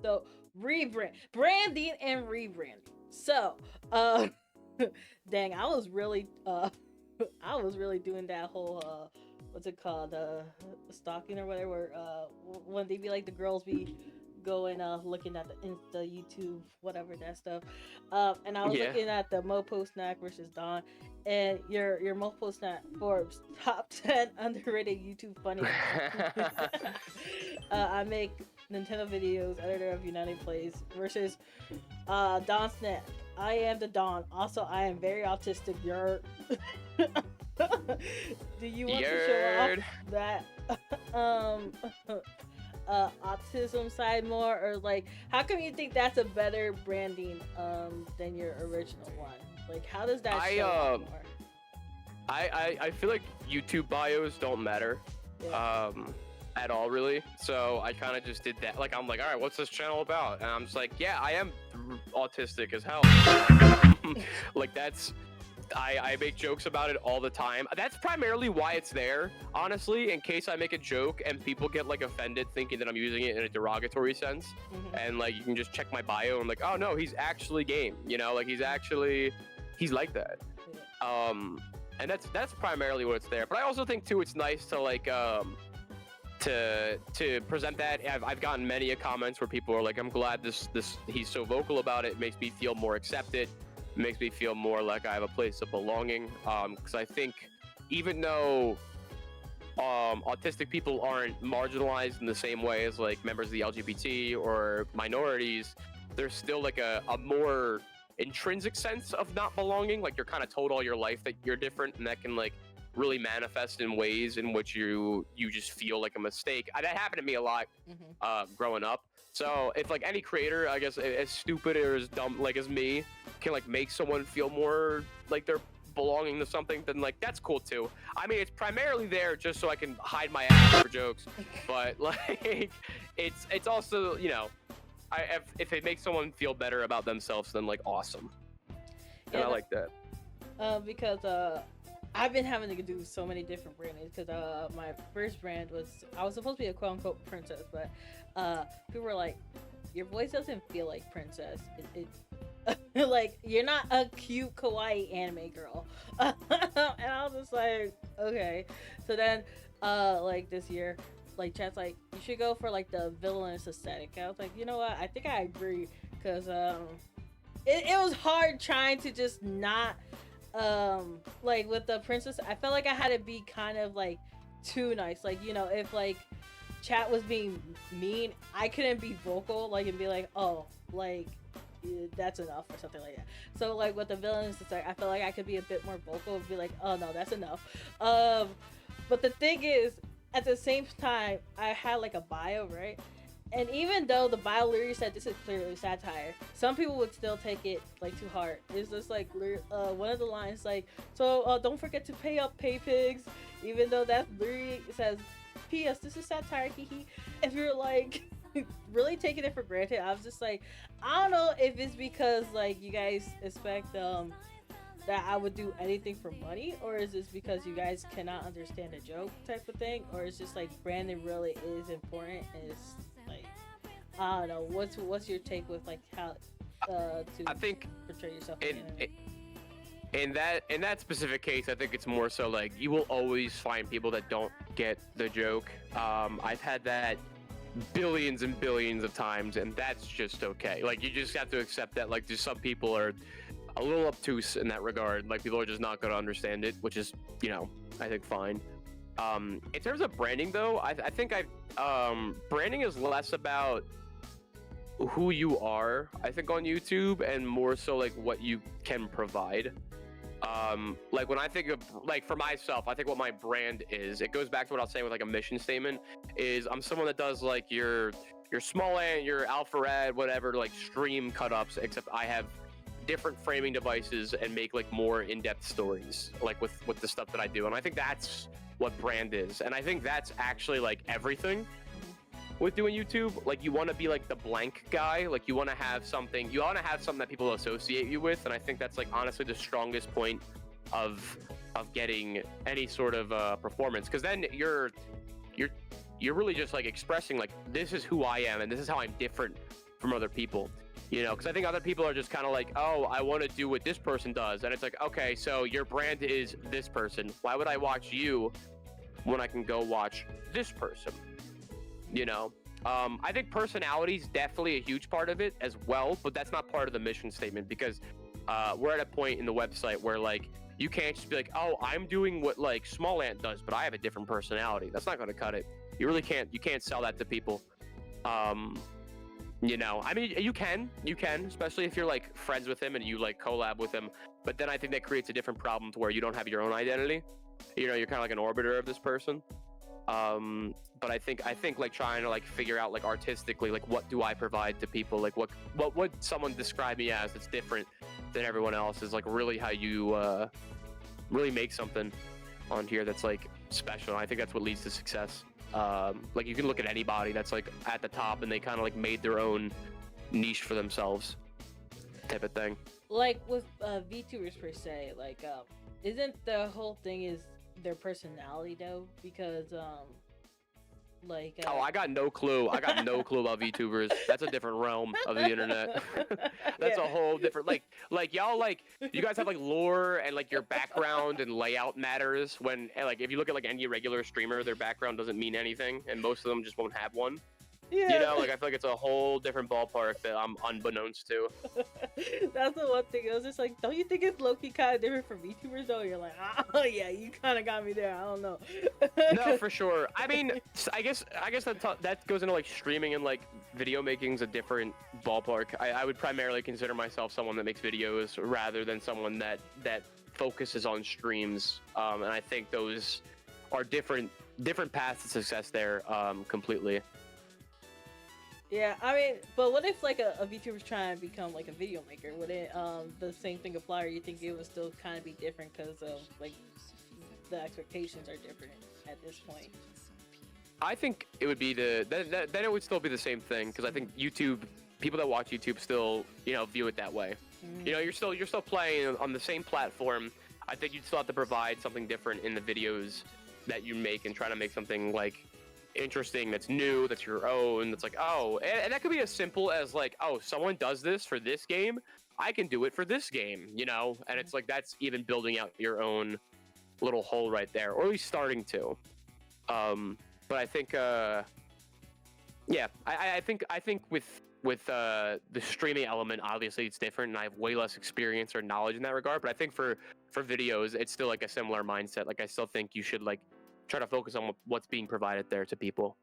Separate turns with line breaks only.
So branding and rebranding. So, dang, I was really doing that whole what's it called, stalking or whatever. When they be like the girls be going looking at the Insta, YouTube, whatever that stuff. And I was
Yeah.
looking at the Mopo Snack versus Dawn, and your Mopo Snack Forbes top 10 underrated YouTube funny. I make Nintendo videos, editor of United Plays versus Dawn Snack. I am the Dawn. Also, I am very autistic. You're. Do you want to show off that autism side more, or like how come you think that's a better branding than your original one? Like how does that show up more?
I feel like YouTube bios don't matter.
Yeah.
At all really, so I kind of just did that. Like I'm like, all right, what's this channel about? And I'm just like, yeah, I am autistic as hell. Like that's I make jokes about it all the time. That's primarily why it's there, honestly, in case I make a joke and people get like offended thinking that I'm using it in a derogatory sense. And like you can just check my bio and like, oh no, he's actually game, you know, like he's like that. And that's primarily what it's there. But I also think too it's nice to like to present that. I've gotten many comments where people are like, I'm glad this he's so vocal about it. It makes me feel more accepted. It makes me feel more like I have a place of belonging. Because I think even though autistic people aren't marginalized in the same way as like members of the LGBT or minorities, there's still like a more intrinsic sense of not belonging. Like you're kind of told all your life that you're different, and that can like really manifest in ways in which you just feel like a mistake. That happened to me a lot growing up. So if like any creator, I guess as stupid or as dumb like as me, can like make someone feel more like they're belonging to something, then like that's cool too. I mean, it's primarily there just so I can hide my ass for jokes, but like it's also, you know, if it makes someone feel better about themselves, then like awesome. And I like that.
Because I've been having to do so many different brandings because my first brand I was supposed to be a quote unquote princess, but people were like, your voice doesn't feel like princess. It like you're not a cute kawaii anime girl. And I was just like, okay. So then like this year, like chat's like, you should go for like the villainous aesthetic. And I was like, you know what, I think I agree, because it was hard trying to just not like with the princess. I felt like I had to be kind of like too nice, like, you know, if like chat was being mean, I couldn't be vocal like and be like, oh, like that's enough or something like that. So like with the villains, it's like I felt like I could be a bit more vocal and be like, oh no, that's enough. But the thing is, at the same time, I had like a bio, right? And even though the bio literally said this is clearly satire, some people would still take it like too hard. It's just like one of the lines like, so don't forget to pay up, pay pigs, even though that literally says, P.S. this is satire, hee. If you're like really taking it for granted, I was just like, I don't know if it's because like you guys expect that I would do anything for money, or is this because you guys cannot understand a joke type of thing, or it's just like branding really is important, and it's like, I don't know, what's your take with like how to
I think
portray yourself
in that specific case, I think it's more so like you will always find people that don't get the joke. I've had that billions and billions of times, and that's just okay. Like you just have to accept that like just some people are a little obtuse in that regard. Like people are just not going to understand it, which is, you know, I think fine. In terms of branding though, I think branding is less about who you are, I think, on YouTube, and more so like what you can provide. Like when I think of, like for myself, I think what my brand is, it goes back to what I was saying with like a mission statement, is I'm someone that does like your small ant, your alpha rad, whatever, like stream cut ups, except I have different framing devices and make like more in-depth stories like with the stuff that I do. And I think that's what brand is, and I think that's actually like everything with doing YouTube. Like you want to be like the blank guy, like you want to have something that people associate you with, and I think that's like honestly the strongest point of getting any sort of performance, because then you're really just like expressing like, this is who I am and this is how I'm different from other people. You know, because I think other people are just kind of like, oh, I want to do what this person does. And it's like, okay, so your brand is this person. Why would I watch you when I can go watch this person? You know, I think personality is definitely a huge part of it as well, but that's not part of the mission statement, because we're at a point in the website where like you can't just be like, oh, I'm doing what like Small Ant does, but I have a different personality. That's not going to cut it. You really can't. You can't sell that to people. You know, I mean, you can, especially if you're like friends with him and you like collab with him. But then I think that creates a different problem to where you don't have your own identity. You know, you're kind of like an orbiter of this person. But I think like trying to like figure out like artistically, like what do I provide to people? Like what would someone describe me as that's different than everyone else is like really how you really make something on here that's like special. And I think that's what leads to success. Like you can look at anybody that's like at the top and they kind of like made their own niche for themselves, type of thing.
Like with VTubers per se, like isn't the whole thing is their personality though? Because like
oh, I got no clue. I got no clue about VTubers. That's a different realm of the internet. That's a whole different like y'all like you guys have like lore and like your background and layout matters when like if you look at like any regular streamer, their background doesn't mean anything and most of them just won't have one. Yeah. You know, like I feel like it's a whole different ballpark that I'm unbeknownst to.
That's the one thing. I was just like, don't you think it's low-key kind of different from VTubers though? You're like, oh yeah, you kind of got me there. I don't know.
No, for sure. I mean, I guess that goes into like streaming and like video making is a different ballpark. I would primarily consider myself someone that makes videos rather than someone that focuses on streams. And I think those are different paths to success there, completely.
Yeah, I mean, but what if like a VTuber's trying to become like a video maker? Would it the same thing apply, or you think it would still kind of be different because of like the expectations are different at this point?
I think it would be then it would still be the same thing, because I think YouTube, people that watch YouTube still, you know, view it that way. You know, you're still playing on the same platform. I think you'd still have to provide something different in the videos that you make and try to make something like interesting, that's new, that's your own, that's like, oh, and that could be as simple as like, oh, someone does this for this game, I can do it for this game, you know? And it's like, that's even building out your own little hole right there, or at least starting to. But I think yeah, I think with the streaming element, obviously it's different and I have way less experience or knowledge in that regard, but I think for videos it's still like a similar mindset. Like I still think you should like try to focus on what's being provided there to people.